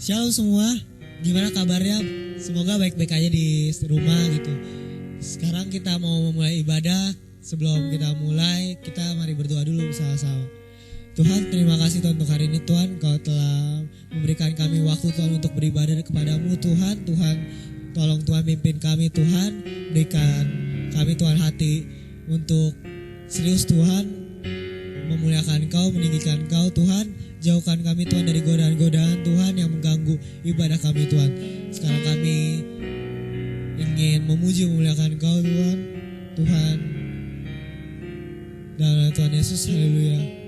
Shalom semua, gimana kabarnya? Semoga baik-baik aja di rumah gitu. Sekarang kita mau memulai ibadah. Sebelum kita mulai, kita mari berdoa dulu sama-sama. Tuhan, terima kasih Tuhan untuk hari ini Tuhan. Kau telah memberikan kami waktu Tuhan untuk beribadah kepadamu Tuhan. Tuhan, tolong Tuhan pimpin kami Tuhan. Berikan kami Tuhan hati untuk serius Tuhan, memuliakan Kau, meninggikan Kau Tuhan. Jauhkan kami Tuhan dari godaan-godaan Tuhan yang mengganggu ibadah kami Tuhan. Sekarang kami ingin memuji memuliakan Kau Tuhan. Tuhan, dalam nama Tuhan Yesus, haleluya.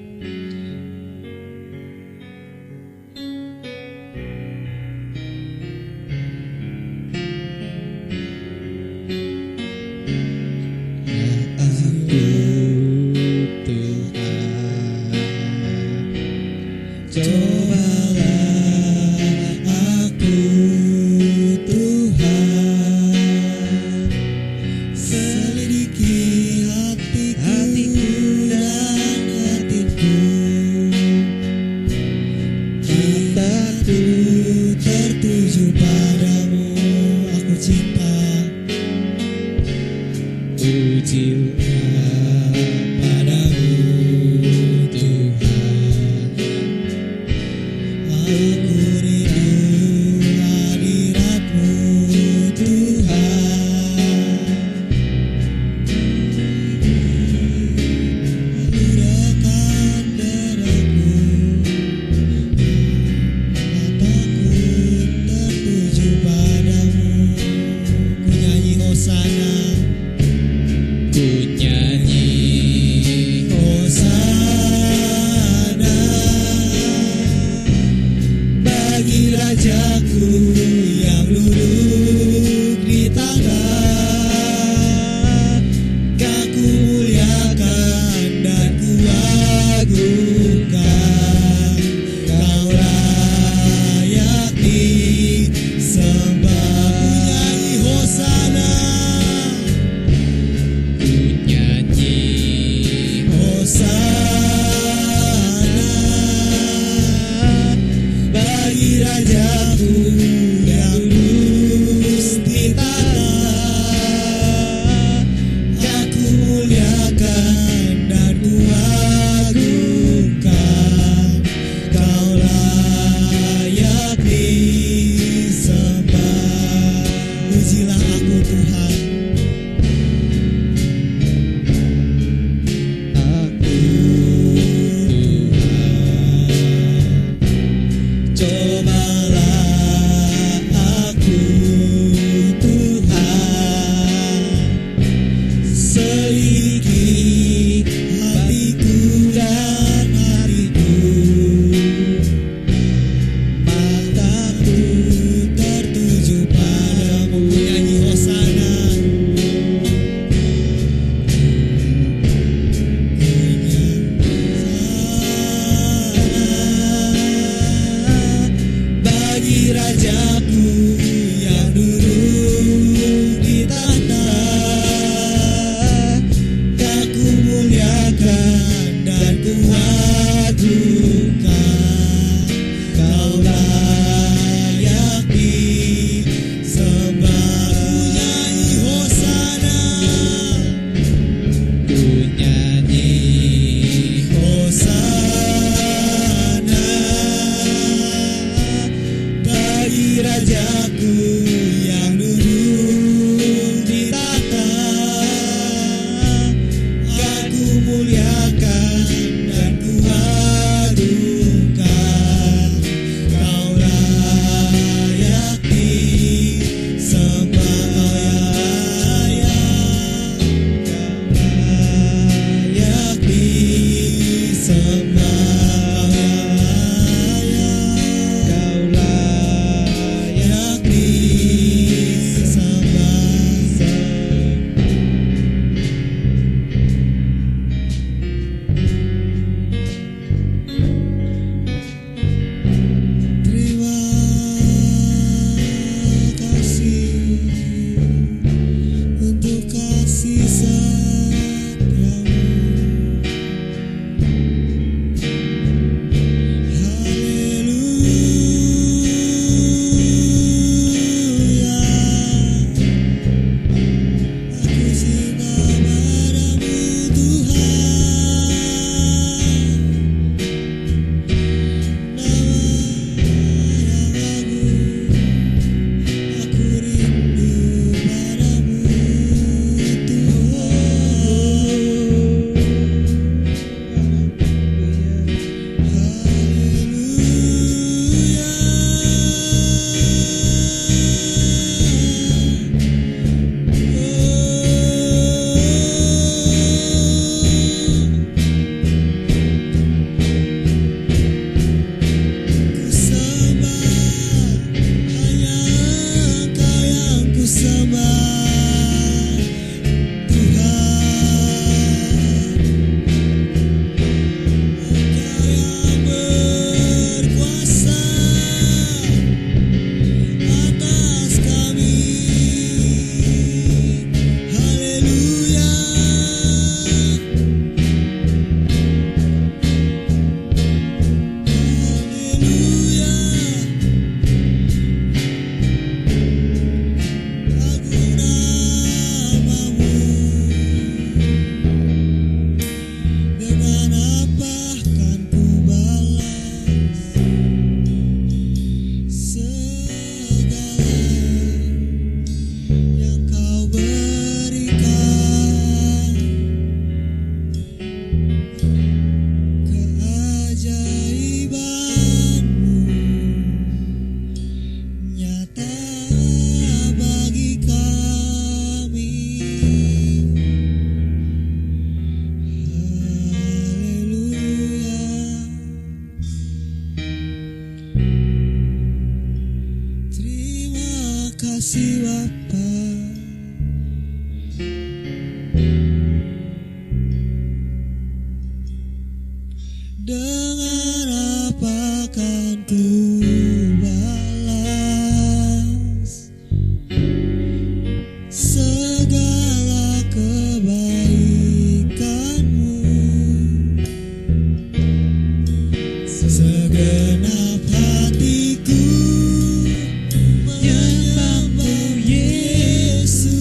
kasih Bapa. Dengan apa kan ku balas segala kebaikanmu, segenap hatiku menyembahmu Yesus,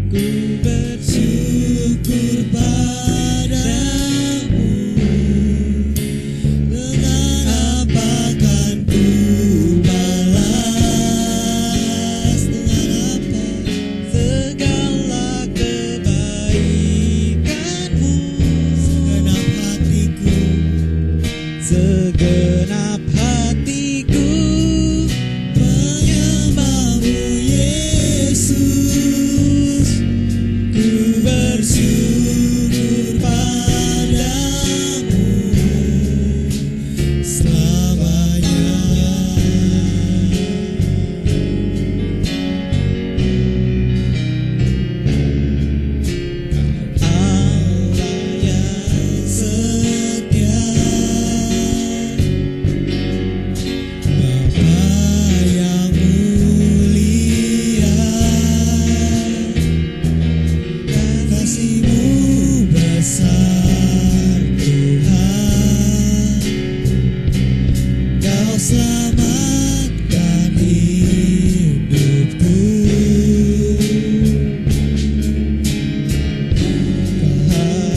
ku bersyukur padamu. Dengan apa kan ku balas, dengan apa segala kebaikanmu, segenap hatiku, segenap hatiku menyembahmu Yesus, ku bersyukur padamu selamanya. Allah yang setia, Bapa yang mulia, kasih-Mu besar Tuhan, Kau selamatkan hidupku.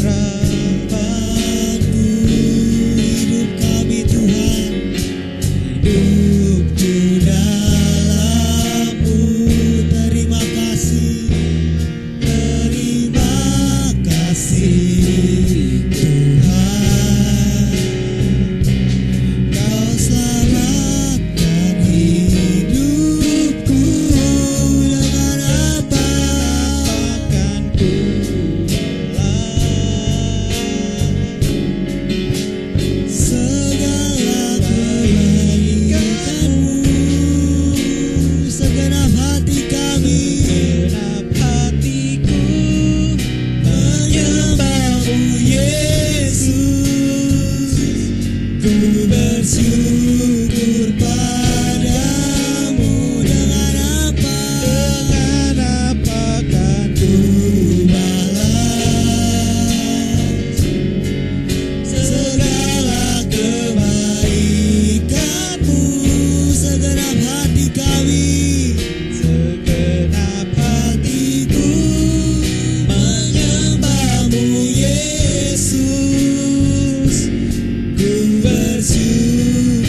Harapanku hidup kami Tuhan, hidupku dalam-Mu. Terima kasih, terima kasih Tuhan, Kau selamatkan hidupku. Dengan apa akan ku balas segala kebaikanmu, segenap hati kami, segenap hatiku menyembahmu Yesus, ku bersyukur padamu. Dengan apa kan ku balas segala kebaikanmu, segenap hati kami, segenap hatiku menyembahmu Yesus, ku bersyukur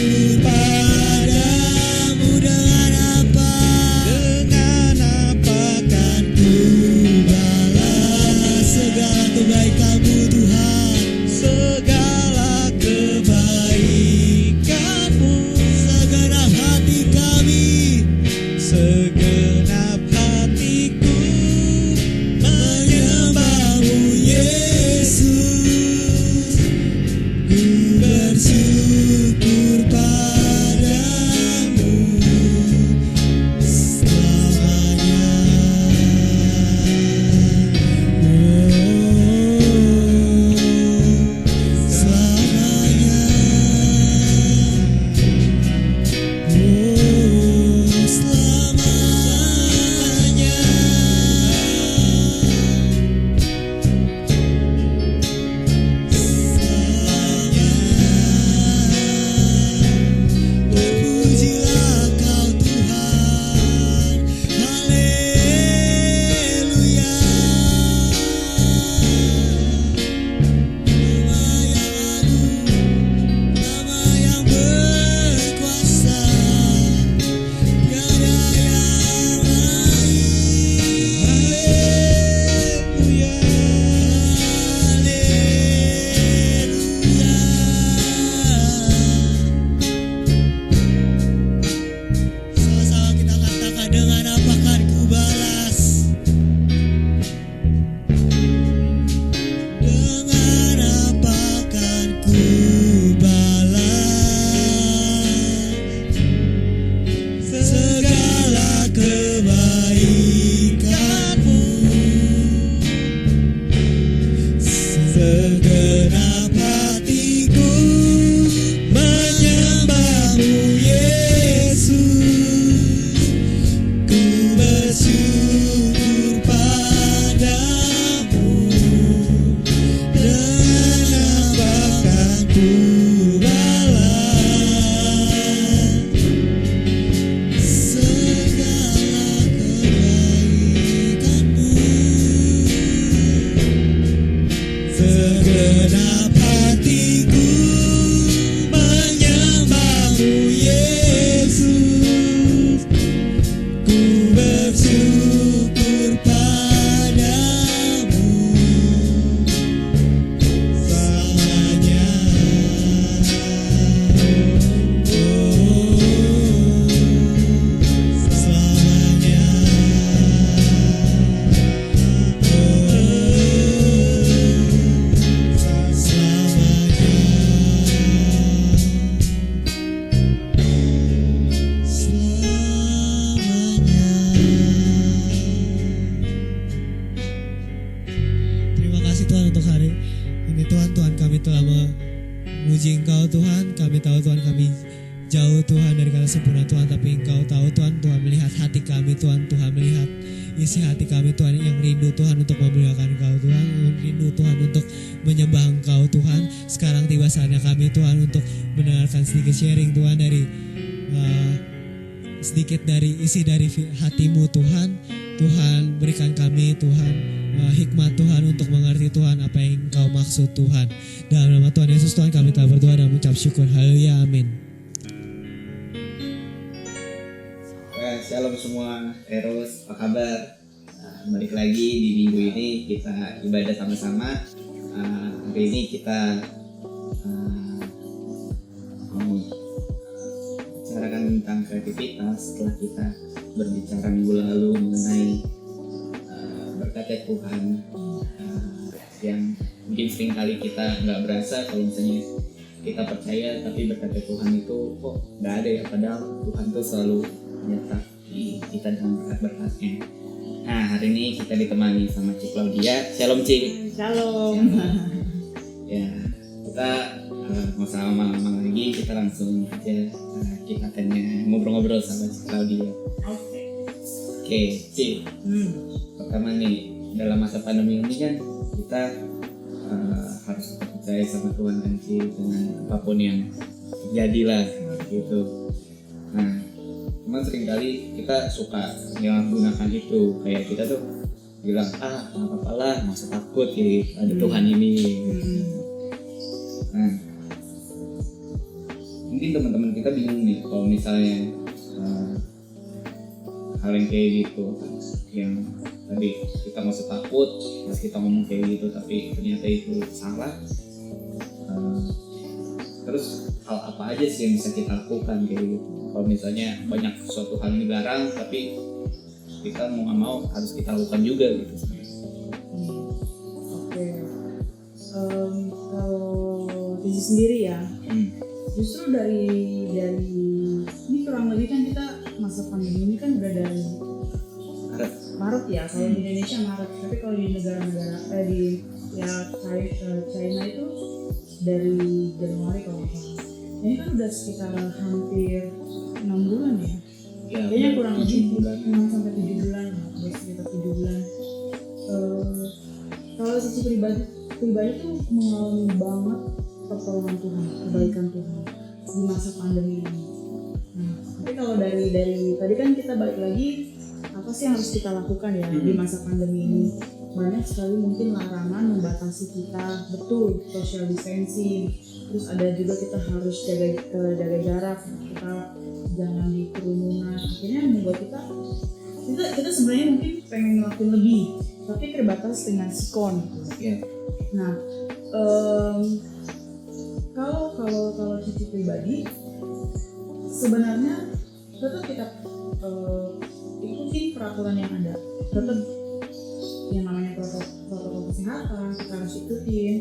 tahu Tuhan, kami tahu Tuhan, kami jauh Tuhan dari kata sempurna Tuhan, tapi Engkau tahu Tuhan. Tuhan melihat hati kami Tuhan, Tuhan melihat isi hati kami Tuhan, yang rindu Tuhan untuk memuliakan Engkau Tuhan, rindu Tuhan untuk menyembah Engkau Tuhan. Sekarang tiba saatnya kami Tuhan untuk mendengarkan sedikit sharing Tuhan dari sedikit dari isi dari hatimu Tuhan. Tuhan berikan kami Tuhan hikmat Tuhan untuk mengerti Tuhan apa yang Engkau maksud Tuhan. Dalam nama Tuhan Yesus Tuhan kami telah berdoa dan mengucap syukur. Haleluya, amin. Shalom semua, Eros, apa kabar? Balik lagi di minggu ini kita ibadah sama-sama. Hari ini kita mau bicarakan tentang kreativitas. Setelah kita berbicara minggu lalu mengenai berkat Tuhan, yang mungkin sering kali kita nggak berasa kalau misalnya kita percaya, tapi berkat Tuhan itu kok nggak ada ya, padahal Tuhan tuh selalu menyertai kita dengan berkat-berkatnya. Nah, hari ini kita ditemani sama Cik Claudia. Shalom Cik. Shalom. Ya, kita mau lama-lama lagi, kita langsung aja kita tanya ngobrol-ngobrol sama Cik Claudia. Oke, Cik. Pertama nih, dalam masa pandemi ini kan kita harus percaya sama Tuhan kan Cik, dengan apapun yang terjadi lah gitu. Nah, cuman seringkali kita suka menggunakan itu, kayak kita tuh bilang nggak apa-apa lah, nggak usah takut gitu, ada Tuhan ini. Nah, mungkin teman-teman kita bingung nih kalau misalnya hal yang kayak gitu, yang tadi kita nggak usah takut, pas kita ngomong kayak gitu tapi ternyata itu salah. Terus hal apa aja sih yang bisa kita lakukan kayak gitu? Kalau misalnya banyak suatu hal yang dilarang, tapi kita mau nggak mau harus kita lakukan juga gitu. Oke. Kalau Tizi sendiri ya, justru dari ini kurang lebih kan kita masa pandemi ini kan udah dari Maret ya. Kalau di Indonesia Maret, tapi kalau di negara-negara China itu dari Januari kalau nggak salah. Ini kan udah sekitar hampir 6 bulan ya. Kayaknya kurang lebih 6 sampai 7 bulan lah, udah sekitar 7 bulan. Kalau sisi pribadi tuh mengalami banget pertolongan Tuhan, kebaikan Tuhan di masa pandemi ini. Nah, tapi kalau dari tadi kan kita balik lagi, apa sih yang harus kita lakukan ya di masa pandemi ini? Banyak sekali mungkin larangan membatasi kita, betul, social distancing. Terus ada juga kita harus jaga jarak, kita jangan di kerumunan. Akhirnya membuat kita sebenarnya mungkin pengen ngelakuin lebih, tapi terbatas dengan sikon. Nah, kalau sisi pribadi sebenarnya tetap kita ikutin peraturan yang ada, tetap yang namanya protokol kesehatan kita harus ikutin.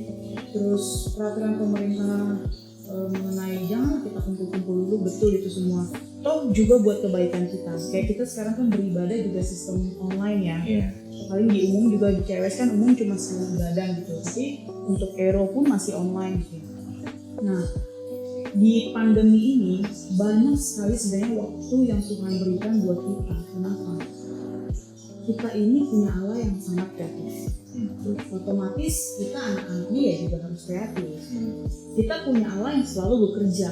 Terus peraturan pemerintah mengenai jangan kita kumpul-kumpul dulu, betul itu semua. Toh juga buat kebaikan kita. Kayak kita sekarang kan beribadah juga sistem online ya. Paling di umum juga di CWS kan umum cuma 10 badan gitu. Tapi untuk Ero pun masih online gitu. Nah, di pandemi ini banyak sekali sebenarnya waktu yang Tuhan berikan buat kita. Kenapa? Kita ini punya Allah yang sangat kreatif. Otomatis kita anak-anaknya ya juga harus kreatif. Kita punya Allah yang selalu bekerja.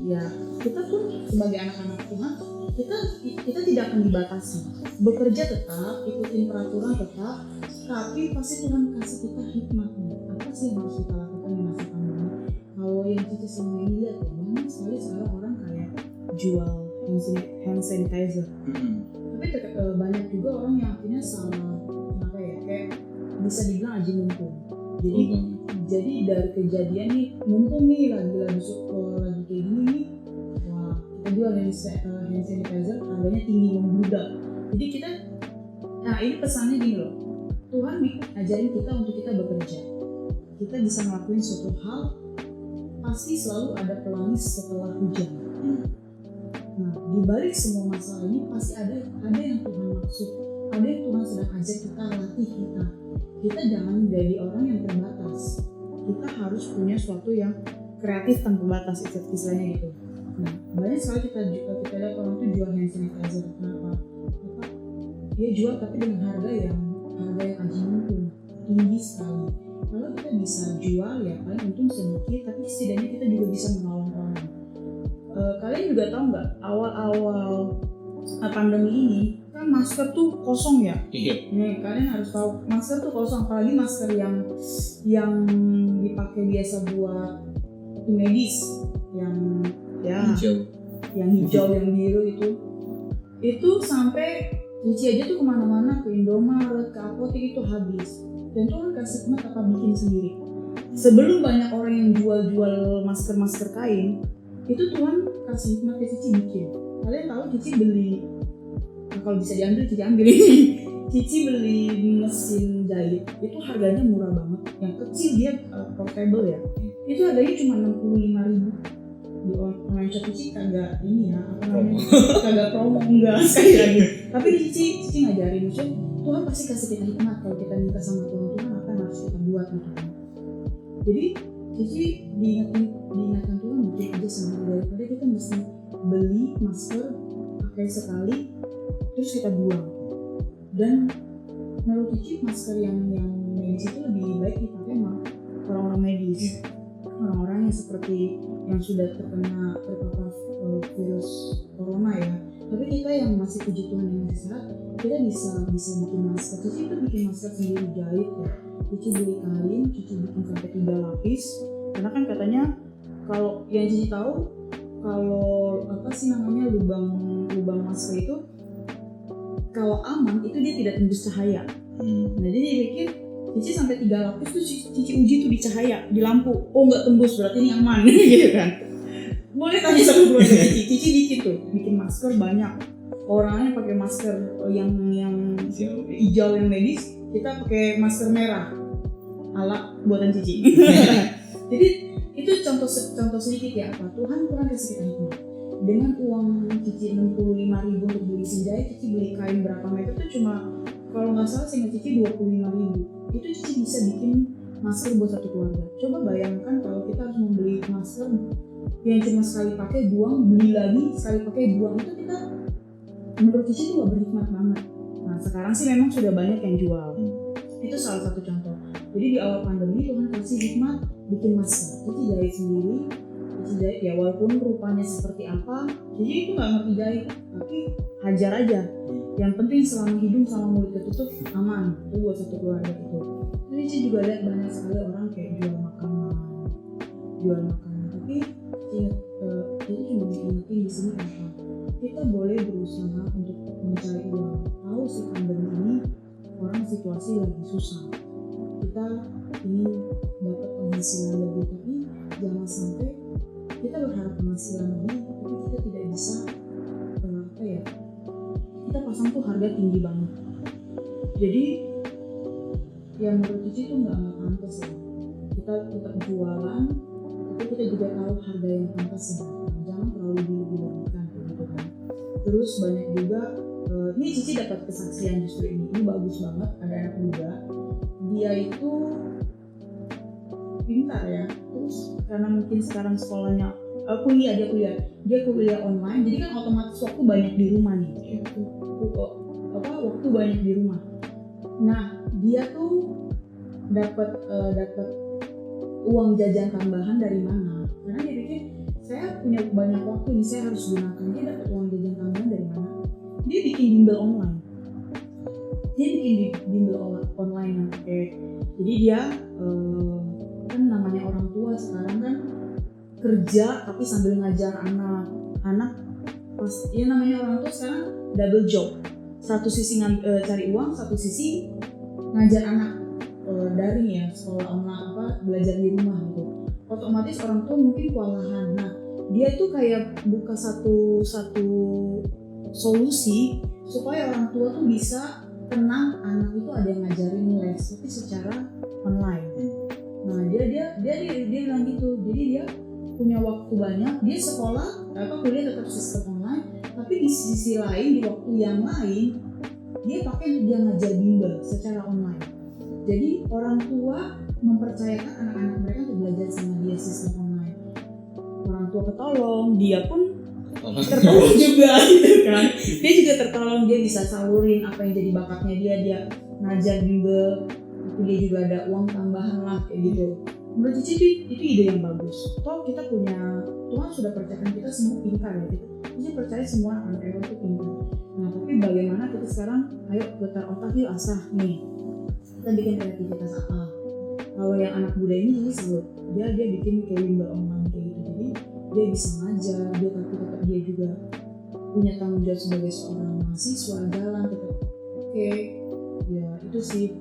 Ya, kita pun sebagai anak-anak Tuhan, kita tidak akan dibatasi. Bekerja tetap, ikutin peraturan tetap, tapi pasti Tuhan kasih kita hikmatnya. Apa sih yang harus kita lakukan di masa pandemi? Kalau yang kita selama ini lihat ya, banyak sekali sekarang orang kayak jual hand sanitizer. Tapi banyak juga orang yang akhirnya salah, kayak bisa dibilang aji mumpung. Jadi dari kejadian nih, mumpung nih lagi kayak gini nih, wah kita jual hand sanitizer harganya tinggi membludak. Jadi kita, nah ini pesannya gini loh, Tuhan ajarin kita untuk kita bekerja. Kita bisa ngelakuin suatu hal, pasti selalu ada pelangi setelah hujan. Nah, di balik semua masalah ini pasti ada yang Tuhan maksud, ada yang Tuhan sedang ajak kita, latih kita jangan menjadi orang yang terbatas. Kita harus punya sesuatu yang kreatif tanpa batas istilahnya gitu. Nah, banyak sekali kita lihat orang tuh jual hand sanitizer. Kenapa? Dia jual tapi dengan harga yang anjing tinggi sekali. Kalau kita bisa jual ya paling untung sedikit, tapi setidaknya kita juga bisa menolong orang. Kalian juga tahu nggak awal-awal pandemi ini kan masker tuh kosong ya. Iya. Nih kalian harus tahu masker tuh kosong, apalagi masker yang dipakai biasa buat medis, yang hijau yang biru itu sampai Cici aja tuh kemana-mana, ke Indomaret, ke apotek itu habis. Dan Tuhan kasih hikmat apa bikin sendiri. Sebelum banyak orang yang jual masker kain, itu Tuhan kasih hikmat ke Cici bikin. Kalian tahu Cici beli, kalau bisa diambil Cici ambil. Cici beli mesin jahit, itu harganya murah banget. Yang kecil dia portable ya. Itu harganya cuma 65.000. Di online shop Cici kagak ini ya, kagak promo enggak sekali lagi. Tapi Cici ngajarin, maksudnya Tuhan pasti kasih kita hikmat kalau kita minta sama Tuhan apa yang harus kita buat gitu. Jadi Cici diingatkan Tuhan bikin aja sendiri, daripada kita mesti beli masker pakai sekali terus kita buang. Dan menurut Cici masker yang medis itu lebih baik dipakai sama orang-orang medis, orang-orang yang seperti yang sudah terpapar virus corona ya. Tapi kita yang masih puji Tuhan yang masih sehat, kita bisa bikin masker. Cici itu bikin masker sendiri jahit ya. Cici beli kain, Cici bikin sampai 3 lapis. Karena kan katanya kalau yang Cici tahu, kalau lubang masker itu kalau aman itu dia tidak tembus cahaya. Nah jadi dia bikin Cici sampai 3 lapis tuh Cici uji tuh di cahaya, di lampu. Oh nggak tembus, berarti ini aman gitu kan. Boleh tanya sama keluarga Cici. Cici bikin masker banyak. Orangnya pakai masker yang hijau yang medis, kita pakai masker merah ala buatan Cici. Jadi itu contoh sedikit ya apa Tuhan kasih kita hikmat. Dengan uang Cici 65.000 untuk beli senjai, Cici beli kain berapa meter tuh cuma kalau nggak salah seingat Cici 25.000. Itu Cici bisa bikin masker buat satu keluarga. Coba bayangkan kalau kita harus membeli masker yang cuma sekali pakai buang, beli lagi sekali pakai buang, itu kita menurut Cici itu nggak berhikmat banget. Nah sekarang sih memang sudah banyak yang jual. Itu salah satu contoh. Jadi di awal pandemi Tuhan kasih hikmat bikin masker. Cici jahit sendiri. Cici jahit ya walaupun rupanya seperti apa, Cici itu nggak ngerti jahit, tapi hajar aja. Yang penting selama hidung sama mulut tertutup aman. Itu buat satu keluarga itu. Jadi Cici juga lihat banyak sekali orang kayak jual makanan. Tapi Cici cuma ingetin di sini apa? Kita boleh berusaha untuk mencari uang. Tahu sih pandemi ini orang situasi lagi susah. Kita ingin dapat penghasilan lebih, tapi jangan sampai kita berharap penghasilan lebih, tapi kita tidak bisa kita pasang tuh harga tinggi banget. Jadi yang menurut Cici tuh nggak pantas ya. Kita tetap jualan, tapi kita juga tahu harga yang pantas ya. Jangan terlalu dilebih-lebihkan gitu kan. Terus banyak juga ini Cici dapat kesaksian justru ini bagus banget. Ada anak muda, dia itu pintar ya. Terus karena mungkin sekarang sekolahnya dia kuliah online, jadi kan otomatis waktu banyak di rumah nih. Waktu banyak di rumah. Nah dia tuh dapat uang jajan tambahan dari mana? Karena dia pikir saya punya banyak waktu nih, saya harus gunakan. Dia dapat uang jajan tambahan dari mana? Dia bikin bimbel online. Jadi dia kan namanya orang tua sekarang kan kerja tapi sambil ngajar anak pas ya namanya orang tua sekarang double job. Satu sisi cari uang, satu sisi ngajar anak daring ya, sekolah online belajar di rumah gitu. Otomatis orang tua mungkin kewalahan. Nah, dia tuh kayak buka satu solusi supaya orang tua tuh bisa tenang, anak itu ada yang ngajarin les tapi secara online. Nah, dia bilang gitu. Jadi dia punya waktu banyak, dia sekolah kuliah tetap sistem online, tapi di sisi lain di waktu yang lain dia ngajar bimbel secara online. Jadi orang tua mempercayakan anak-anak mereka untuk belajar sama dia sistem online. orang tua ketolong, dia pun tertolong juga gitu kan. Dia juga tertolong, dia bisa salurin apa yang jadi bakatnya dia ngajar juga, dia juga ada uang tambahan lah kayak gitu. Menurut Cici itu ide yang bagus. Toh kita punya, Tuhan sudah percayakan kita semua pintar ya gitu. Cici percaya semua anak Ero itu pintar. Nah tapi bagaimana kita sekarang, ayo putar otak yuk, asah nih kita bikin kreativitas apa. Kalau yang anak muda ini Cici salut, dia bikin kayak bimbel online kayak gitu. Jadi dia bisa ngajar, dia tapi tetap dia juga punya tanggung jawab sebagai seorang mahasiswa, jalan tetap oke. Ya itu sih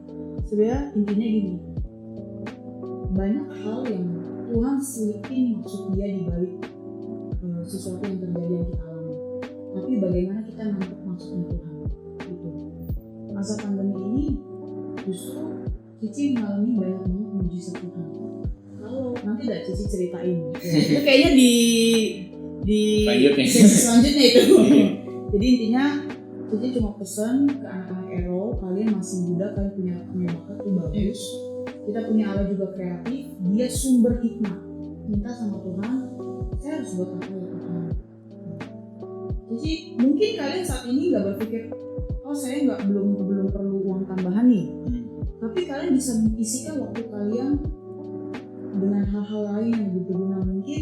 sebenarnya intinya gini, banyak hal yang Tuhan selipin maksud dia di balik sesuatu yang terjadi yang kita alami. Tapi bagaimana kita nangkep maksudnya Tuhan gitu. Masa pandemi ini justru Cici mengalami banyak banget mujizat Tuhan. Kalau nanti dah Cici ceritain itu kayaknya di selanjutnya itu. Jadi intinya Cici cuma pesan ke anak-anak Ero, kalian masih muda, kalian punya bakat tuh bagus. Kita punya Allah juga kreatif, dia sumber hikmah. Minta sama Tuhan, saya harus buat apa ya Tuhan. Jadi mungkin kalian saat ini nggak berpikir, oh saya belum perlu uang tambahan nih. Tapi kalian bisa mengisikan waktu kalian dengan hal-hal lain yang lebih berguna. Mungkin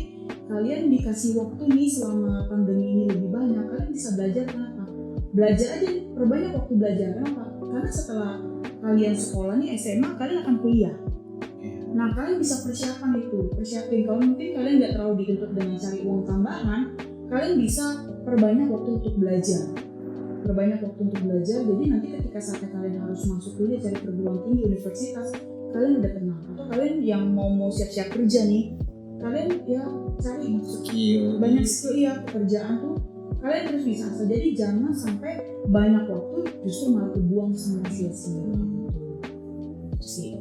kalian dikasih waktu nih selama pandemi ini lebih banyak, kalian bisa belajar. Kenapa? Belajar aja, perbanyak waktu belajar. Kenapa? Karena setelah kalian sekolah nih SMA, kalian akan kuliah. Nah kalian bisa persiapin. Kalau mungkin kalian nggak terlalu dituntut dengan cari uang tambahan, kalian bisa perbanyak waktu untuk belajar. Jadi nanti ketika saatnya kalian harus masuk kuliah, cari perguruan tinggi, universitas, kalian udah tenang. Atau kalian yang mau siap-siap kerja nih, kalian ya cari skill, banyak skill ya, pekerjaan tuh kalian terus bisa. Jadi jangan sampai banyak waktu justru malah kebuang sama sia-sia sih.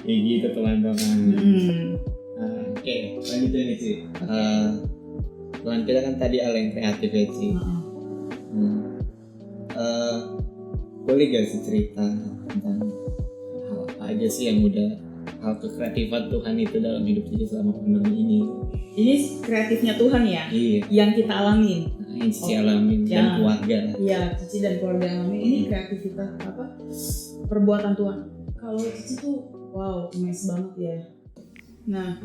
Ya gitu teman-teman. Oke, lanjut nih sih. Tuhan kita kan tadi Allah yang kreatif ya sih. Boleh gak sih cerita tentang hal apa aja sih yang udah hal kekreatifan Tuhan itu dalam hidup Cici selama pandemi ini? Ini kreatifnya Tuhan ya? Iya. Yang kita alamin. Yang Cici alamin dan keluarga. Iya, Cici dan keluarga alamin. Ini kreativitas apa? Perbuatan Tuhan. Kalau Cici tuh wow, amazed banget ya. Nah,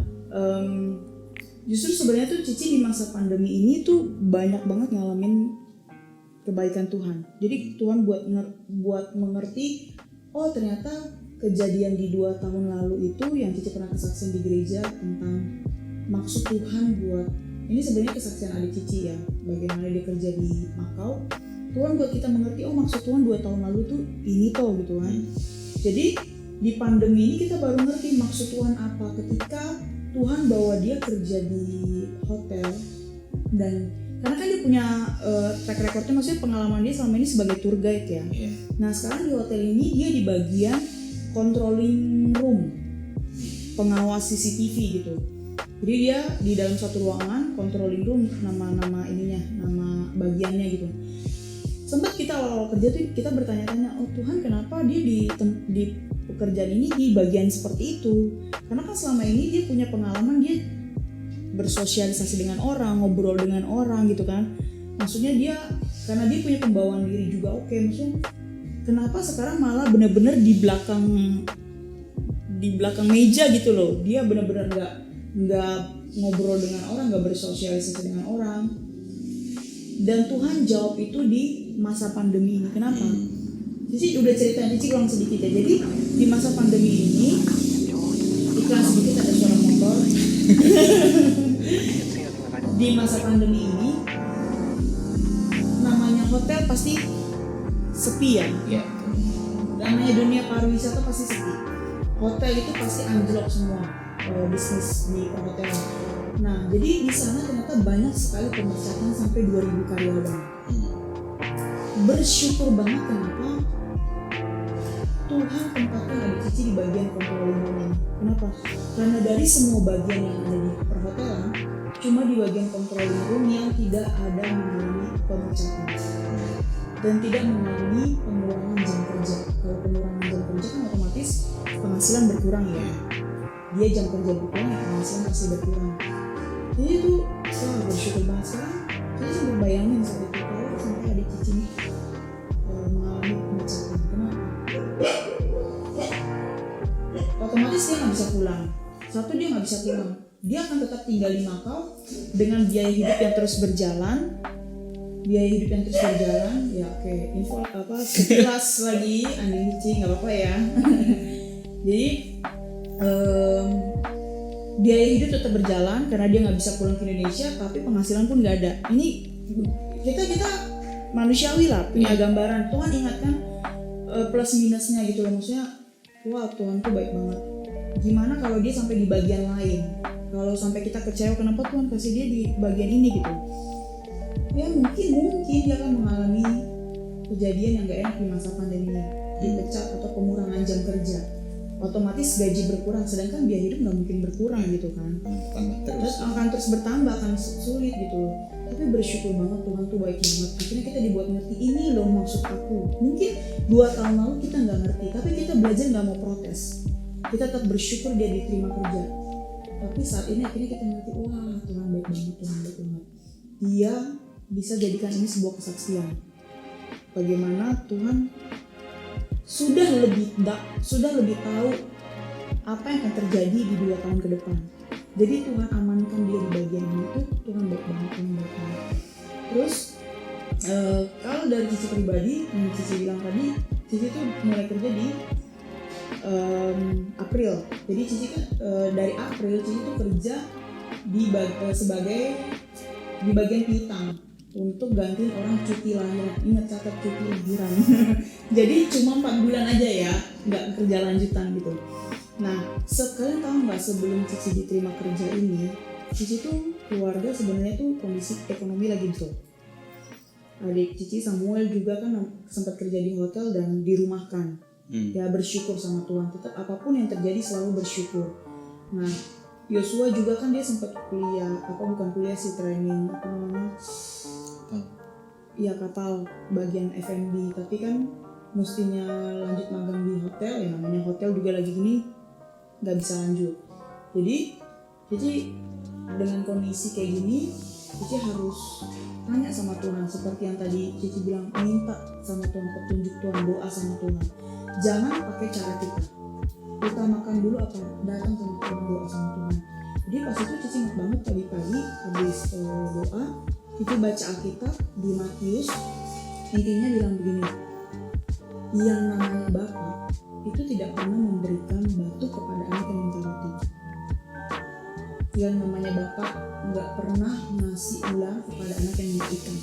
justru sebenarnya tuh Cici di masa pandemi ini tuh banyak banget ngalamin kebaikan Tuhan. Jadi Tuhan buat mengerti, oh ternyata kejadian di 2 tahun lalu itu yang Cici pernah kesaksian di gereja tentang maksud Tuhan buat, ini sebenarnya kesaksian adik Cici ya, bagaimana dia kerja di Makau. Tuhan buat kita mengerti, oh maksud Tuhan 2 tahun lalu tuh ini toh gitu kan. Jadi di pandemi ini kita baru ngerti maksud Tuhan apa ketika Tuhan bawa dia kerja di hotel. Dan karena kan dia punya track recordnya, maksudnya pengalaman dia selama ini sebagai tour guide ya. Nah sekarang di hotel ini dia di bagian controlling room, pengawas CCTV gitu. Jadi dia di dalam satu ruangan controlling room, nama bagiannya gitu. Sempat kita awal-awal kerja tuh kita bertanya-tanya, oh Tuhan kenapa dia di pekerjaan ini di bagian seperti itu? Karena kan selama ini dia punya pengalaman, dia bersosialisasi dengan orang, ngobrol dengan orang gitu kan. Maksudnya dia, karena dia punya pembawaan diri juga oke. Maksudnya kenapa sekarang malah benar-benar di belakang meja gitu loh. Dia benar-benar nggak ngobrol dengan orang, nggak bersosialisasi dengan orang. Dan Tuhan jawab itu di masa pandemi ini. Kenapa? Cici udah ceritain, Cici ulang sedikit ya. Jadi di masa pandemi ini, iklan sedikit ada suara motor. Di masa pandemi ini, namanya hotel pasti sepi ya. Namanya dunia pariwisata pasti sepi. Hotel itu pasti anjlok semua bisnis di perhotelan. Nah, jadi di sana ternyata banyak sekali pemecatan sampai 2.000 karyawan. Bersyukur banget kenapa Tuhan tempatkan adik Cici di bagian controlling room ini. Kenapa? Karena dari semua bagian yang ada di perhotelan, cuma di bagian controlling room yang tidak ada mengalami pemecatan dan tidak mengalami pengurangan jam kerja. Kalau pengurangan jam kerja kan otomatis penghasilan berkurang ya. dia jam kerja berkurang, ya penghasilan pasti berkurang. Jadi itu bersyukur banget. Sekarang saya sempat bayangin saat itu kalau sampai adik Cici ini mengalami pemecatan. Kenapa? Otomatis dia nggak bisa pulang. Satu, dia nggak bisa pulang. Dia akan tetap tinggal di Makau dengan biaya hidup yang terus berjalan. Ya oke. Info sekilas lagi anjing Cici, nggak apa-apa ya. Jadi biaya hidup tetap berjalan karena dia nggak bisa pulang ke Indonesia, tapi penghasilan pun nggak ada. Ini kita manusiawi lah, punya gambaran. Tuhan ingatkan plus minusnya gitu loh, maksudnya wah Tuhan tuh baik banget. Gimana kalau dia sampai di bagian lain, kalau sampai kita kecewa kenapa Tuhan kasih dia di bagian ini gitu ya, mungkin dia akan mengalami kejadian yang gak enak di masa pandemi ini, dipecat atau pengurangan jam kerja, otomatis gaji berkurang, sedangkan biaya hidup nggak mungkin berkurang gitu kan, terus akan terus bertambah, akan sulit gitu. Tapi bersyukur banget Tuhan tuh baik banget, akhirnya kita dibuat ngerti ini loh maksud aku. Mungkin 2 tahun lalu kita nggak ngerti, tapi kita belajar nggak mau protes, kita tetap bersyukur dia diterima kerja. Tapi saat ini akhirnya kita ngerti, wah Tuhan baik banget. Dia bisa jadikan ini sebuah kesaksian bagaimana Tuhan sudah lebih tahu apa yang akan terjadi di 2 tahun ke depan. Jadi Tuhan amankan dia di bagian ini tuh, Tuhan baik banget. Terus kalau dari Cici pribadi, yang Cici bilang tadi, Cici tuh mulai kerja di April. Jadi Cici kan dari April Cici tuh kerja sebagai di bagian piutang untuk gantiin orang cuti lahiran. Ingat, catat cuti lahiran. Jadi cuma 4 bulan aja ya, nggak kerja lanjutan gitu. Nah, kalian tahu nggak, sebelum Cici diterima kerja ini, Cici tuh keluarga sebenarnya tuh kondisi ekonomi lagi drop. Adik Cici Samuel juga kan sempat kerja di hotel dan dirumahkan. Ya bersyukur sama Tuhan, tetap apapun yang terjadi selalu bersyukur. Nah, Yosua juga kan dia sempat kuliah, bukan kuliah sih, training ya kapal bagian F&B, tapi kan mestinya lanjut magang di hotel, ya namanya hotel juga lagi gini nggak bisa lanjut. Jadi dengan kondisi kayak gini, Cici harus tanya sama Tuhan, seperti yang tadi Cici bilang, minta sama Tuhan petunjuk, Tuhan doa sama Tuhan. Jangan pakai cara kita makan dulu apa, datang sama Tuhan, doa sama Tuhan. Jadi pas itu Cici ingat banget pagi-pagi habis doa, Cici baca Alkitab di Matius, intinya bilang begini, yang namanya Bapa itu tidak pernah memberikan batu kepada anak yang minta roti. Yang namanya Bapa nggak pernah ngasih ular kepada anak yang minta ikan.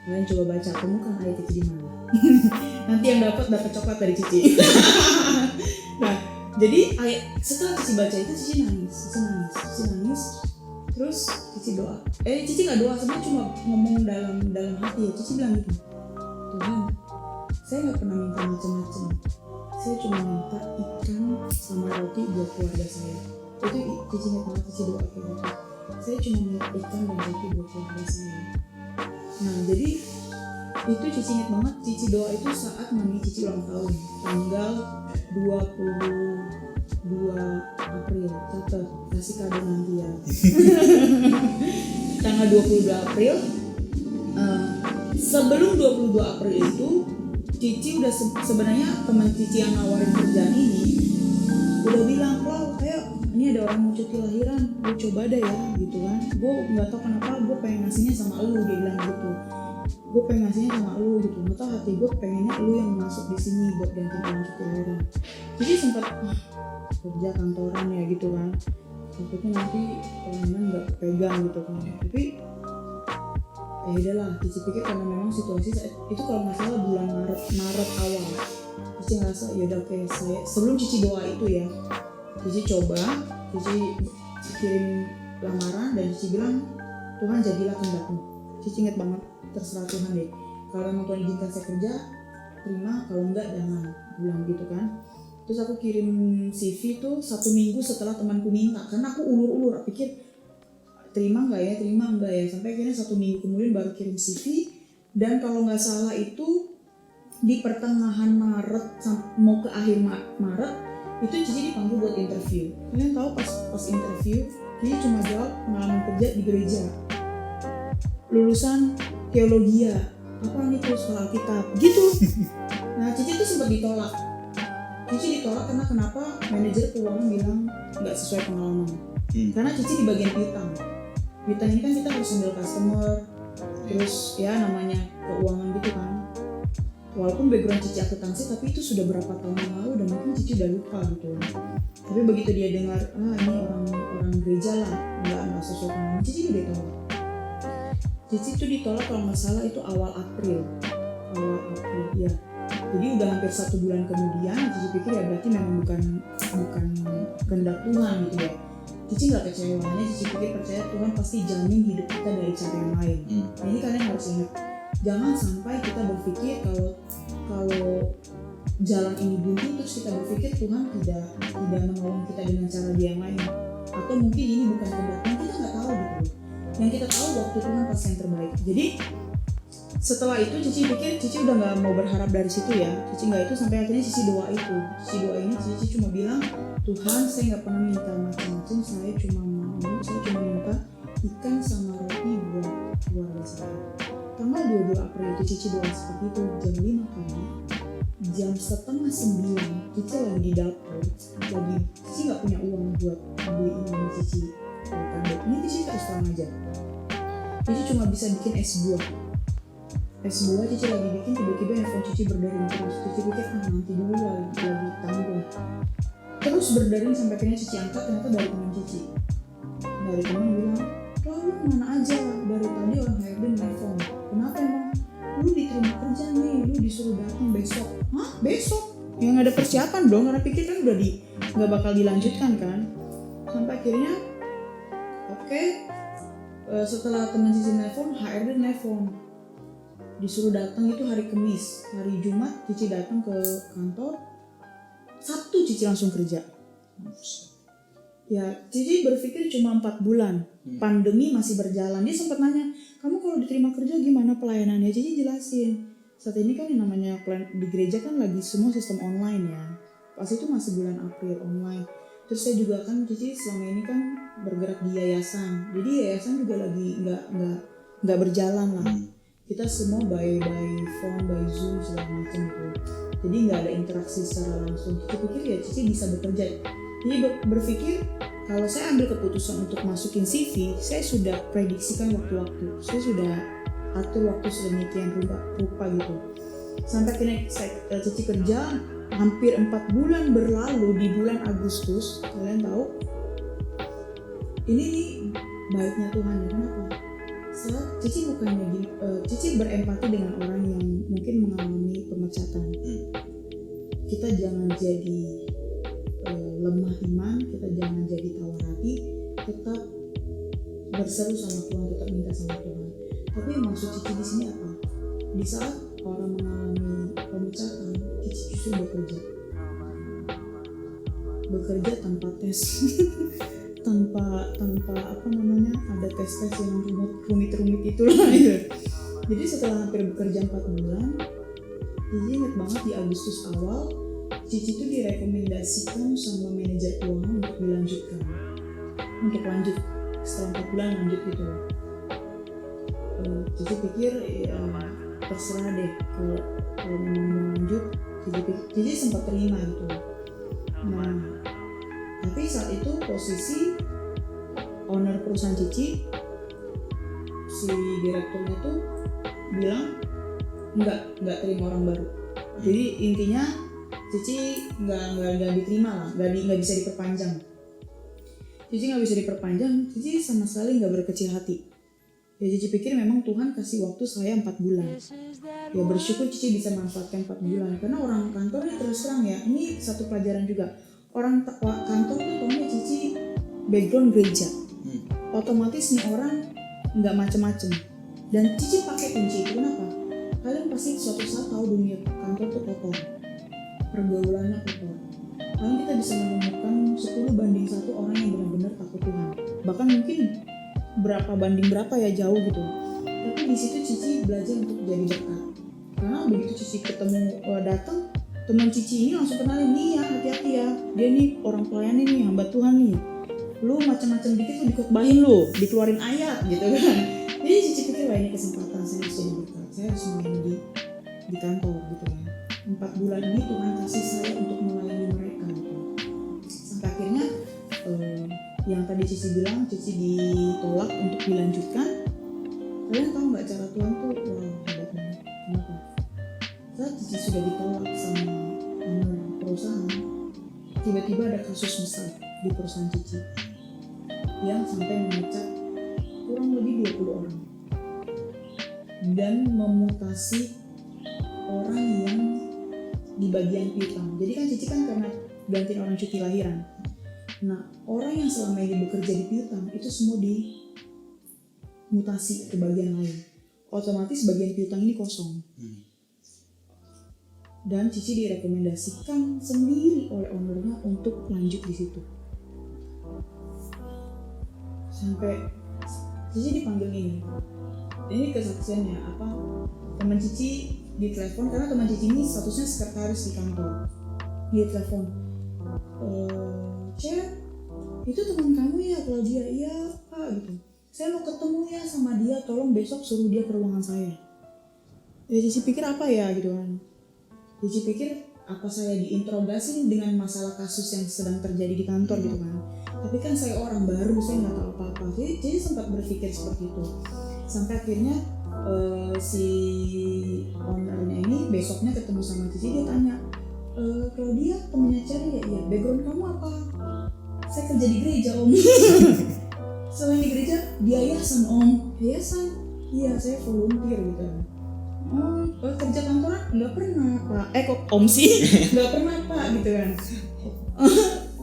Kalian coba baca, temukan ayat itu di mana. Nanti yang dapat coklat dari Cici. Nah, jadi setelah Cici baca itu Cici nangis. Terus Cici doa. Cici nggak doa, sebenarnya cuma ngomong dalam hati ya. Cici bilang gitu, Tuhan, saya nggak pernah minta macam-macam. Saya cuma minta ikan sama roti buat keluarga saya. Itu Cici ingat banget, Cici doa kayak gitu. Saya cuma minta ikan dan roti buat keluarga saya. Nah, jadi itu Cici ingat banget, Cici doa itu saat mami Cici ulang tahun, tanggal 22 April. Catat, kasih kado nanti ya. Tanggal 22 April. Sebelum 22 April itu Cici udah sebenarnya teman Cici yang nawarin kerjaan ini udah bilang, "Wow, ayo, ini ada orang mau cuti lahiran, gue coba deh ya," gitu kan. Gue nggak tahu kenapa gue pengen ngasihnya sama lu, dia bilang gitu. Gue pengen ngasihnya sama lu gitu, nggak tahu hati gue pengennya lu yang masuk di sini buat ganti orang cuti lahiran. Jadi sempat kerja kantoran ya gitu kan, takutnya nanti pelanggan nggak pegang gitu kan. Tapi ya udahlah, Cici pikir karena memang situasi saat itu kalau nggak salah bulan Maret awal, Cici ngerasa ya udah oke, saya sebelum Cici doa itu ya, Cici coba, Cici kirim lamaran dan Cici bilang, Tuhan jadilah kehendak-Mu. Cici ingat banget, terserah Tuhan deh, kalau memang Tuhan izinkan saya kerja, terima, kalau enggak jangan, bilang gitu kan. Terus aku kirim CV tuh 1 minggu setelah temanku minta, karena aku ulur-ulur, aku pikir terima enggak ya, sampai akhirnya 1 minggu kemudian baru kirim CV. Dan kalau nggak salah itu di pertengahan Maret mau ke akhir Maret itu Cici dipanggil buat interview. Kalian tahu pas interview Cici cuma jawab pengalaman kerja di gereja, lulusan teologia, apa nih tuh soal Alkitab gitu. Nah Cici tuh sempat ditolak. Cici ditolak karena kenapa manajer keuangan bilang nggak sesuai pengalaman. Karena Cici di bagian piutang. Piutang ini kan kita harus handle customer, terus ya namanya keuangan gitu kan. Walaupun background Cici akuntansi, tapi itu sudah berapa tahun yang lalu dan mungkin Cici udah lupa gitu. Tapi begitu dia dengar, ini orang gereja lah, nggak sesuai pengalaman, Cici udah ditolak. Cici itu ditolak kalau nggak salah itu awal April ya. Jadi udah hampir 1 bulan kemudian, Cici pikir ya berarti memang bukan kehendak Tuhan gitu ya. Cici nggak kecewa, hanya Cici pikir percaya Tuhan pasti jamin hidup kita dari cara yang lain. Nah, ini kalian harus ingat, jangan sampai kita berpikir kalau jalan ini buntu terus kita berpikir Tuhan tidak menolong kita dengan cara dia yang lain, atau mungkin ini bukan kehendak Tuhan, kita nggak tahu gitu. Yang kita tahu waktu Tuhan pasti yang terbaik. Jadi setelah itu Cici pikir Cici udah nggak mau berharap dari situ ya. Cici nggak itu sampai akhirnya Cici doa itu. Cici doa ini Cici cuma bilang, Tuhan saya nggak pernah minta macam-macam, saya cuma minta ikan sama roti buat keluarga saya. Tanggal 22 April itu Cici doa seperti itu, jam 5 pagi. Jam 8:30 Cici lagi di dapur, jadi Cici nggak punya uang buat beli ini Cici. Ini Cici terus terang aja, Cici cuma bisa bikin es buah Cici lagi bikin, tiba-tiba handphone Cici berdering terus. Cici pikir nanti dulu lagi tanggung, terus berdering sampai akhirnya Cici angkat, ternyata dari teman Cici. Dari teman bilang, lu kemana aja, dari tadi orang HRD nelfon, kenapa emang? Lu diterima kerja nih, lu disuruh datang besok. Hah? Besok? Ya gak ada persiapan dong, karena pikir kan udah gak bakal dilanjutkan kan. Sampai akhirnya setelah teman Cici nelfon, HRD nelfon, disuruh datang itu hari Kamis. Hari Jumat Cici datang ke kantor, Sabtu Cici langsung kerja. Ya Cici berpikir cuma 4 bulan, pandemi masih berjalan. Dia sempat nanya, kamu kalau diterima kerja gimana pelayanannya? Cici jelasin, saat ini kan yang namanya di gereja kan lagi semua sistem online ya. Pas itu masih bulan April online. Terus saya juga kan Cici selama ini kan bergerak di yayasan, jadi yayasan juga lagi nggak berjalan lah. Kita semua by phone, by Zoom segala macam gitu. Jadi nggak ada interaksi secara langsung. Cici pikir ya Cici bisa bekerja. Jadi berpikir kalau saya ambil keputusan untuk masukin CV, saya sudah prediksikan waktu-waktu. Saya sudah atur waktu sedemikian rupa gitu. Sampai akhirnya Cici kerja hampir 4 bulan berlalu. Di bulan Agustus, kalian tahu, ini nih baiknya Tuhan ya. Kenapa? Cici bukannya gini, Cici berempati dengan orang yang mungkin mengalami pemecatan. Kita jangan jadi lemah iman, kita jangan jadi tawar hati, tetap berseru sama Tuhan, tetap minta sama Tuhan. Tapi maksud Cici di sini apa? Di saat orang mengalami pemecatan, Cici justru bekerja tanpa tes. tanpa ada tes yang rumit itulah gitu. Jadi setelah hampir bekerja 4 bulan, Cici ingat banget di Agustus awal, Cici itu direkomendasikan sama manajer keuangan untuk lanjut setelah 4 bulan lanjut gitu. Cici pikir ya terserah deh, kalau memang mau lanjut. Cici sempat terima gitu. Nah, tapi saat itu posisi owner perusahaan Cici, si direkturnya tuh bilang nggak terima orang baru. Jadi intinya Cici nggak diterima lah, nggak bisa diperpanjang. Cici nggak bisa diperpanjang. Cici sama sekali nggak berkecil hati. Ya Cici pikir memang Tuhan kasih waktu saya 4 bulan. Ya bersyukur Cici bisa manfaatkan 4 bulan. Karena orang kantor ini terus terang ya, ini satu pelajaran juga. Orang kantor tuh taunya Cici background gereja. Otomatis nih orang nggak macem-macem. Dan Cici pakai kunci itu kenapa? Kalian pasti suatu saat tahu dunia kantor tuh kotor, pergaulannya kotor. Kalian kita bisa menemukan 10:1 orang yang benar-benar takut Tuhan. Bahkan mungkin berapa banding berapa ya, jauh gitu. Tapi di situ Cici belajar untuk jadi berkat. Karena begitu Cici ketemu datang, teman Cici ini langsung kenalin nih ya, hati-hati ya, dia nih orang pelayan nih, hamba Tuhan nih, lu macam-macam dikit lu dikotbahin lu, dikeluarin ayat gitu kan. Jadi Cici pikir wah ini kesempatan saya harus jadi berkat, saya harus melayani di kantor gitu kan. 4 bulan ini Tuhan kasih saya untuk melayani mereka gitu. Sampai akhirnya yang tadi Cici bilang, Cici ditolak untuk dilanjutkan. Kalian tahu nggak cara Tuhan tuh wah hebat banget. Kenapa? Saat Cici sudah ditolak sama perusahaan, tiba-tiba ada kasus besar di perusahaan Cici yang sampai memecat kurang lebih 20 orang dan memutasi orang yang di bagian piutang. Jadi kan Cici kan karena gantiin orang cuti lahiran. Nah, orang yang selama ini bekerja di piutang itu semua dimutasi ke bagian lain. Otomatis bagian piutang ini kosong. Dan Cici direkomendasikan sendiri oleh ownernya untuk lanjut di situ. Sampai Cici dipanggil ini kesaksiannya apa? Teman Cici ditelepon karena teman Cici ini statusnya sekretaris di kantor. Dia telepon, Cep, itu teman kamu ya Claudia? Iya Pak gitu. Saya mau ketemu ya sama dia, tolong besok suruh dia ke ruangan saya. Ya Cici pikir apa ya gitu kan. Cici pikir apa saya diinterogasi dengan masalah kasus yang sedang terjadi di kantor gitu kan. Tapi kan saya orang baru, saya nggak tahu apa-apa. Jadi sempat berpikir seperti itu. Sampai akhirnya si ownernya ini besoknya ketemu sama Cici, dia tanya, Claudia temennya Cherry ya? Iya. Background kamu apa? Saya kerja di gereja om. Selain di gereja, di yayasan om. Yayasan? Iya, saya volunteer gitu. Kerja kantoran? Nggak pernah pak. Kok om sih? Nggak pernah pak gitu kan.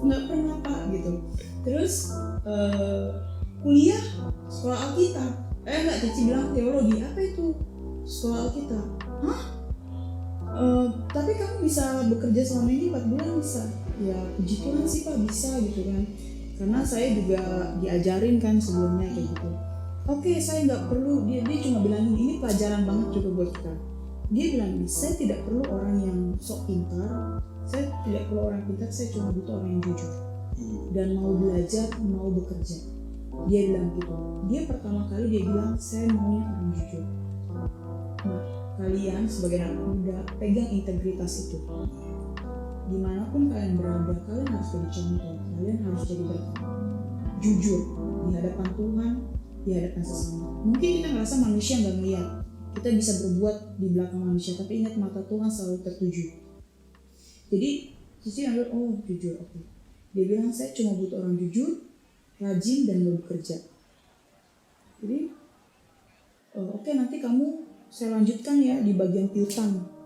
Nggak pernah pak gitu. Terus kuliah sekolah Alkitab. Enggak, Cici bilang teologi. Apa itu sekolah Alkitab? Hah? Tapi kamu bisa bekerja selama ini 4 bulan bisa? Ya puji Tuhan sih pak bisa gitu kan. Karena saya juga diajarin kan sebelumnya kayak gitu. Oke, saya nggak perlu, dia cuma bilang ini pelajaran banget juga buat kita. Dia bilang ini, saya tidak perlu orang yang sok pintar, saya tidak perlu orang pintar, saya cuma butuh orang yang jujur dan mau belajar, mau bekerja. Dia bilang gitu. Dia pertama kali dia bilang saya maunya orang jujur. Nah, kalian sebagai anak muda pegang integritas itu. Dimanapun kalian berada, kalian harus jadi contoh, kalian harus jadi berkat. Jujur di hadapan Tuhan, di hadapan sesama. Mungkin kita ngerasa manusia nggak ngeliat, kita bisa berbuat di belakang manusia, tapi ingat mata Tuhan selalu tertuju. Jadi Cici ambil jujur, oke. Dia bilang saya cuma butuh orang jujur, rajin dan mau bekerja. Jadi oke, nanti kamu saya lanjutkan ya di bagian piutang.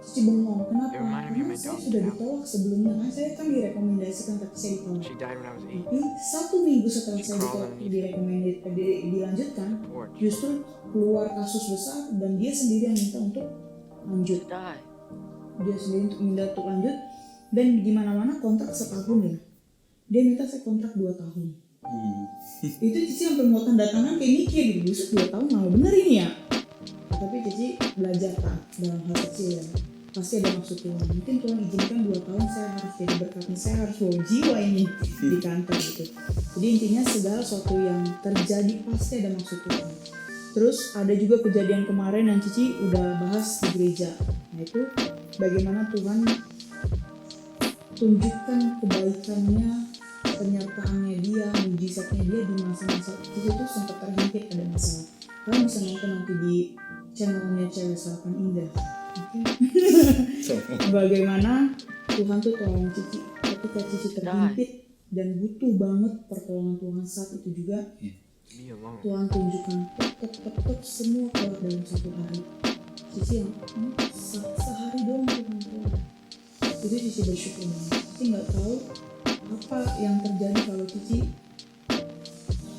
Cici bengong, kenapa? Karena saya sudah ditolak sebelumnya kan, saya kan direkomendasikan tapi saya ditolak. Tapi 1 minggu setelah saya dilanjutkan, justru keluar kasus besar dan dia sendiri yang minta untuk lanjut. Dia sendiri untuk minta untuk lanjut dan gimana-mana kontrak setahun ya. Dia minta saya kontrak 2 tahun. Itu Cici sampai mau tanda tangan kayak mikir gitu, buset 2 tahun malah bener ini ya. Tapi Cici belajar kan dalam hal kecil ya. Pasti ada maksud Tuhan. Mungkin Tuhan izinkan 2 tahun saya harus jadi berkatnya, saya harus bawa jiwa ini di kantor gitu. Jadi intinya segala sesuatu yang terjadi pasti ada maksud Tuhan. Terus ada juga kejadian kemarin yang Cici udah bahas di gereja. Nah itu bagaimana Tuhan tunjukkan kebaikannya, penyertaannya dia, mujizatnya dia di masa-masa Cici itu sempat terhimpit ada masalah. Kalian bisa nonton nanti di channelnya Cewek Sarapan Indah. Bagaimana Tuhan tuh tolong Cici ketika Cici terhimpit dan butuh banget pertolongan Tuhan saat itu juga. Tuhan tunjukkan tek semua keluar dalam 1 hari. Cici yang sehari doang Tuhan keluar. Jadi Cici bersyukur banget. Cici nggak tahu apa yang terjadi kalau Cici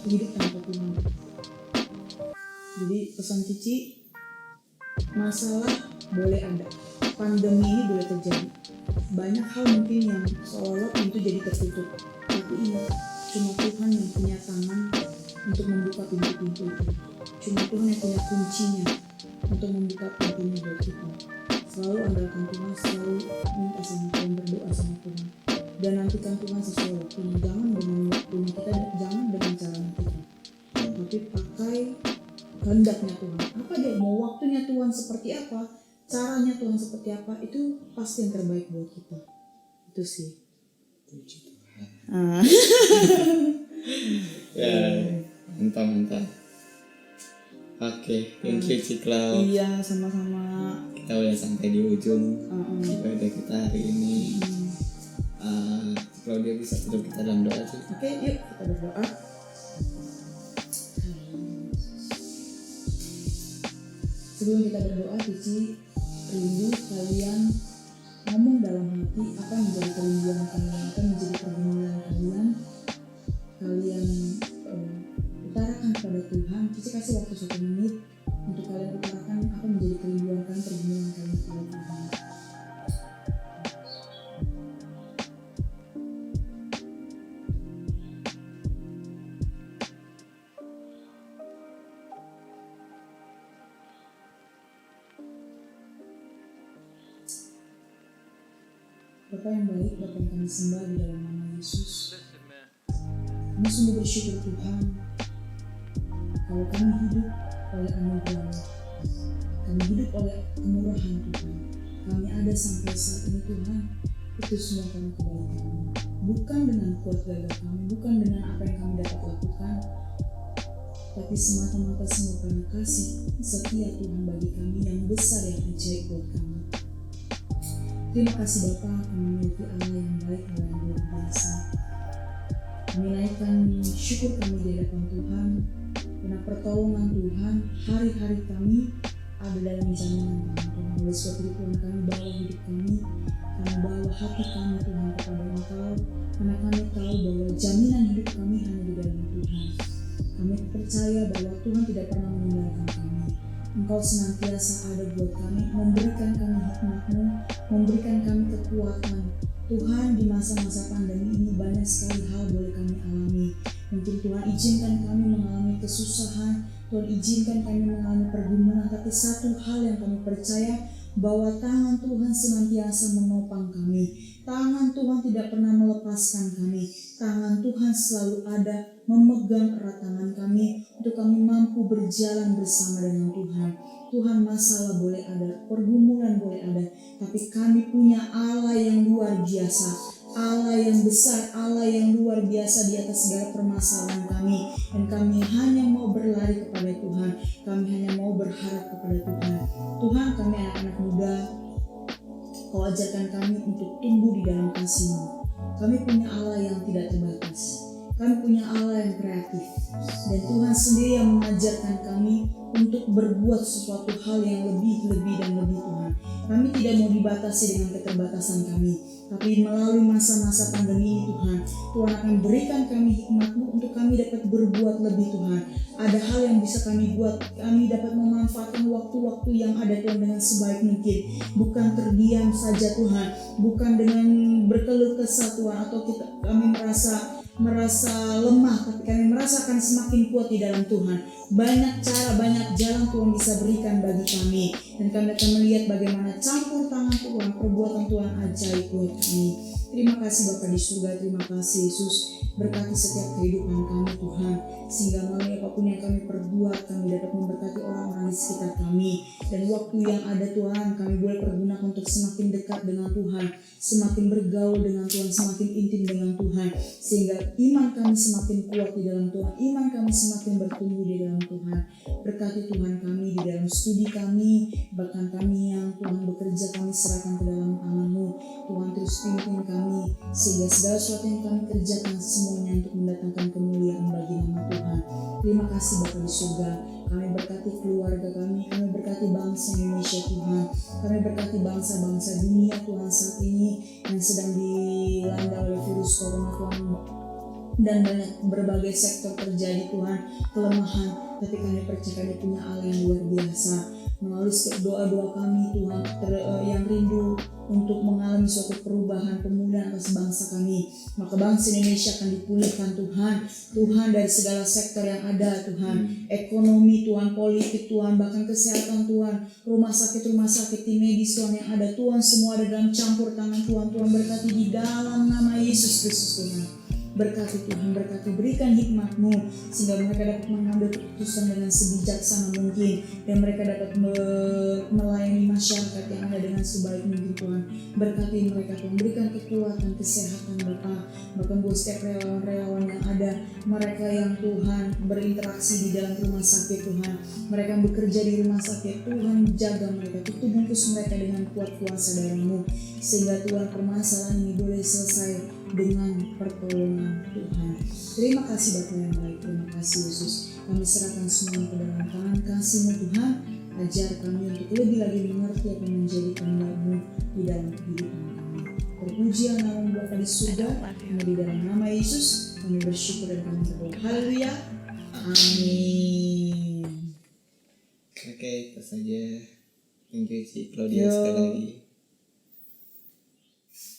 hidup tanpa Tuhan. Jadi pesan Cici, masalah boleh ada, pandemi ini boleh terjadi, banyak hal mungkin yang seolah pintu jadi tertutup, tapi ingat cuma Tuhan yang punya tangan untuk membuka pintu-pintu itu, cuma Tuhan yang punya kuncinya untuk membuka pintunya buat kita. Selalu andalkan Tuhan, selalu minta sama Tuhan, berdoa sama Tuhan, dan nantikan Tuhan sesuai waktunya. Jangan dengan waktunya kita, jangan dengan caranya kita, tapi pakai kehendaknya Tuhan. Apa dia mau, waktunya Tuhan seperti apa, caranya Tuhan seperti apa, itu pasti yang terbaik buat kita. Itu sih. Puji Tuhan. Ya, mantap. Oke, thank you Ciklau. Iya, sama-sama. Kita udah sampai di ujung ibadah kita hari ini. Kalau dia bisa tutup kita dalam doa sih. Oke, yuk kita berdoa. Sebelum kita berdoa, Cici rindu kalian ngomong dalam hati apa yang menjadi kerinduan kalian, apa yang menjadi pergumulan kalian. Kalian utarakan kepada Tuhan. Cici kasih waktu 1 menit untuk kalian utarakan apa yang menjadi kerinduan kalian, pergumulan kalian kepada Tuhan. Bapa yang baik, Bapa yang kami sembah di dalam nama Yesus. Kami sungguh bersyukur Tuhan kalau kami hidup oleh anugerah, kami hidup oleh kemurahan Tuhan. Kami ada sampai saat ini Tuhan, itu semua karena kebaikan-Mu. Bukan dengan kuat gagah kami, bukan dengan apa yang kami dapat lakukan, tapi semata-mata semua karena kasih setia Tuhan bagi kami yang besar, yang ajaib buat kami. Terima kasih Bapa, kami memiliki Allah yang baik, Allah yang luar biasa. Kami naikkan syukur kami di hadapan Tuhan, karena pertolongan Tuhan hari-hari kami ada dalam jaminan Tuhan. Oleh sebab itu Tuhan, kami bawa hidup kami bawa hati kami Tuhan kepada Engkau, karena kami tahu bahwa jaminan hidup kami hanya di dalam Tuhan. Kami percaya bahwa Tuhan tidak pernah meninggalkan kami. Engkau senantiasa ada buat kami, memberikan kami hikmat-Mu, memberikan kami kekuatan. Tuhan, di masa-masa pandemi ini banyak sekali hal boleh kami alami. Mungkin Tuhan izinkan kami mengalami kesusahan, Tuhan izinkan kami mengalami pergumulan, tapi satu hal yang kami percaya, bahwa tangan Tuhan senantiasa menopang kami. Tangan Tuhan tidak pernah melepaskan kami. Tangan Tuhan selalu ada memegang erat tangan kami untuk kami mampu berjalan bersama dengan Tuhan. Tuhan, masalah boleh ada, pergumulan boleh ada, tapi kami punya Allah yang luar biasa, Allah yang besar, Allah yang luar biasa di atas segala permasalahan kami. Dan kami hanya mau berlari kepada Tuhan, kami hanya mau berharap kepada Tuhan. Tuhan, kami anak-anak muda, Kau ajarkan kami untuk tumbuh di dalam kasih-Mu. Kami punya Allah yang tidak terbatas, kami punya Allah yang kreatif, dan Tuhan sendiri yang mengajarkan kami untuk berbuat sesuatu hal yang lebih dan lebih Tuhan. Kami tidak mau dibatasi dengan keterbatasan kami, tapi melalui masa-masa pandemi ini Tuhan, Tuhan akan berikan kami hikmat-Mu untuk kami dapat berbuat lebih Tuhan. Ada hal yang bisa kami buat, kami dapat memanfaatkan waktu-waktu yang ada Tuhan dengan sebaik mungkin. Bukan terdiam saja Tuhan, bukan dengan berkeluh kesah Tuhan, atau kami merasa lemah, tapi kami merasakan semakin kuat di dalam Tuhan. Banyak cara, banyak jalan Tuhan bisa berikan bagi kami, dan kami akan melihat bagaimana campur tangan Tuhan, perbuatan Tuhan ajaib buat kami. Terima kasih Bapa di surga, terima kasih Yesus. Berkati setiap kehidupan kami Tuhan, sehingga melalui apapun yang kami perbuat, kami dapat memberkati orang-orang di sekitar kami. Dan waktu yang ada Tuhan, kami boleh pergunakan untuk semakin dekat dengan Tuhan, semakin bergaul dengan Tuhan, semakin intim dengan Tuhan, sehingga iman kami semakin kuat di dalam Tuhan, iman kami semakin bertumbuh di dalam Tuhan. Berkati Tuhan kami di dalam studi kami, bahkan kami yang Tuhan bekerja, kami serahkan ke dalam tangan-Mu. Tuhan, terus pimpin kami, sehingga segala sesuatu yang kami kerjakan semuanya untuk mendatangkan kemuliaan bagi nama Tuhan. Terima kasih Bapa di surga. Kami berkati keluarga kami berkati bangsa Indonesia Tuhan, kami berkati bangsa-bangsa dunia Tuhan saat ini yang sedang dilanda oleh virus corona Tuhan, dan banyak berbagai sektor terjadi Tuhan kelemahan, tapi kami percaya kami punya Allah yang luar biasa. melalui setiap doa-doa kami Tuhan yang rindu untuk mengalami suatu perubahan pemulihan atas bangsa kami, maka bangsa Indonesia akan dipulihkan Tuhan dari segala sektor yang ada Tuhan, ekonomi Tuhan, politik Tuhan, bahkan kesehatan Tuhan, rumah sakit tim medis Tuhan yang ada Tuhan, semua ada dalam campur tangan Tuhan berkati di dalam nama Yesus Kristus Tuhan. Berkati Tuhan, berkati, berikan hikmat-Mu sehingga mereka dapat mengambil keputusan dengan sebijaksana mungkin dan mereka dapat melayani masyarakat yang ada dengan sebaik mungkin Tuhan. Berkati mereka Tuhan, berikan kekuatan, kesehatan Bapa, bahkan buat setiap relawan-relawan yang ada, mereka yang Tuhan berinteraksi di dalam rumah sakit Tuhan, mereka yang bekerja di rumah sakit Tuhan, jaga mereka, tutup bungkus mereka dengan kuat kuasa darah-Mu sehingga Tuhan permasalahan ini boleh selesai dengan pertolongan Tuhan. Terima kasih Bapa yang baik, terima kasih Yesus. Kami serahkan semuanya ke dalam tangan kasih-Mu Tuhan. Ajar kami untuk lebih lagi mengerti apa yang menjadi kehendak-Mu di dalam kehidupan kami. Terpujilah nama-Mu Bapa di surga, hanya di dalam nama Yesus kami bersyukur dan kami berdoa. Haleluya. Amin. Oke, itu saja. Thank you Ci Claudia sekali lagi.